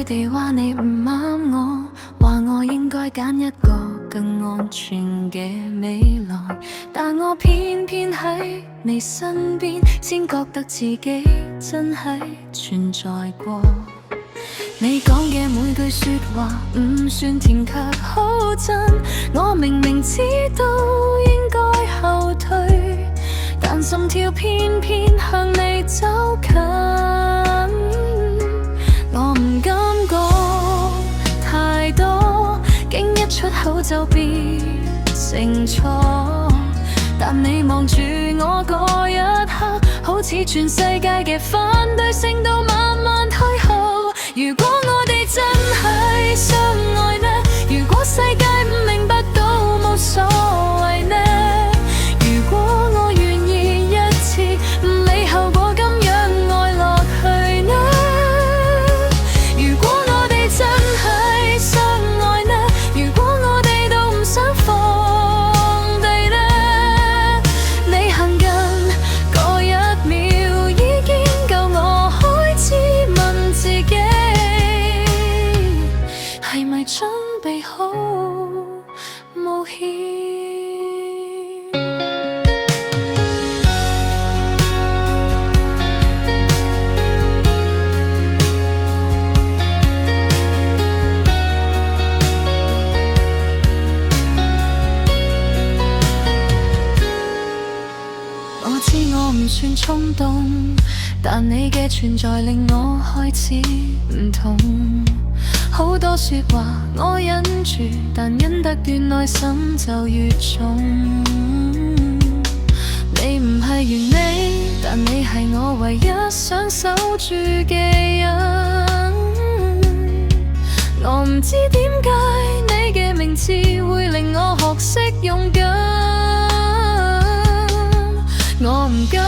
佢哋話你唔啱我，話我應該揀一個更安全嘅未來，但我偏偏喺你身邊，先覺得自己真係存在過。你講嘅每句說話唔算甜卻好真，我明明知道應該後退，但心跳偏偏向你走近。我唔敢講太多，驚一出口就變成錯，但你望住我嗰一刻，好似全世界嘅反對聲都慢慢退後。如果我哋真係相愛呢？如果世界唔明白都冇所謂呢？如果我願意一次唔理後果咁樣愛落去呢？如果我哋真係相愛呢？如果我哋都唔想放低呢？你行近嗰一秒已經夠我開始問自己，係咪準備好冒險？我知我唔算衝動，但你嘅存在令我開始唔同。好多說話我忍住，但忍得越耐心就越重。你唔係完美，但你係我唯一想守住嘅人。我唔知點解你嘅名字會令我學識勇敢。我唔敢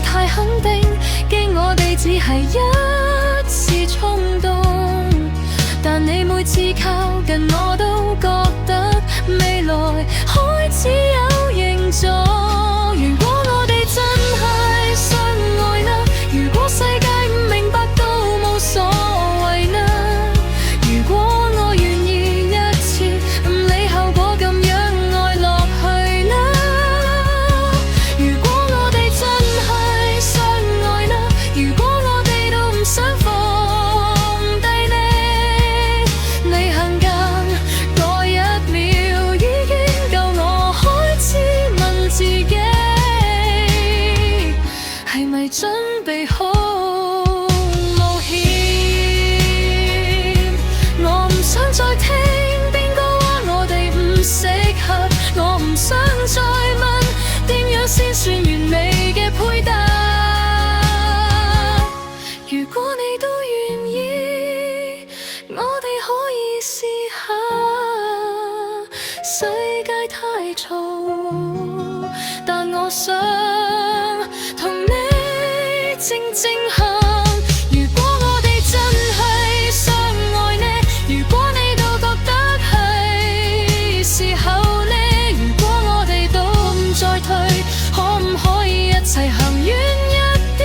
太肯定，驚我哋只係一時衝動，但你每次靠近我都覺得未來開始有形狀。如果我哋真係相愛呢？如果世界唔明白都冇所謂呢？如果我願意一次唔理後果咁樣愛落去呢？如果我哋真係相愛呢？如果我哋都唔想放低呢？你行近嗰一秒已經夠我開始問自己，係咪準備好冒險？我唔想再聽邊個話我哋唔適合，我唔想再問點樣先算完美嘅配搭。如果你都願意，我哋可以試下。世界太嘈，但我想同你靜靜行。如果我哋真係相愛呢？如果你都覺得係時候呢？如果我哋都唔再退，可唔可以一齊行遠一啲？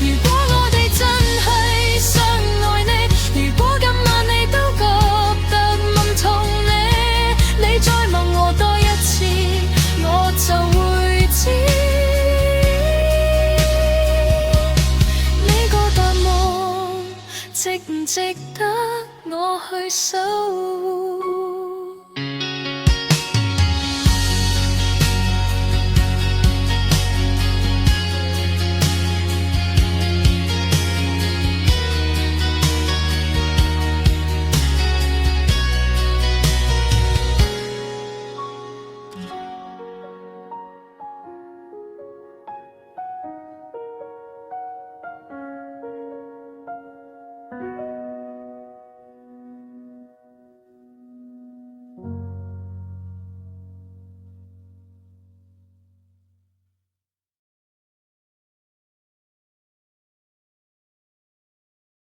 如果我哋真係相愛呢？如果今晚你都覺得唔同呢？你再問我多一次，我就會知呢個答案值唔值得我去守。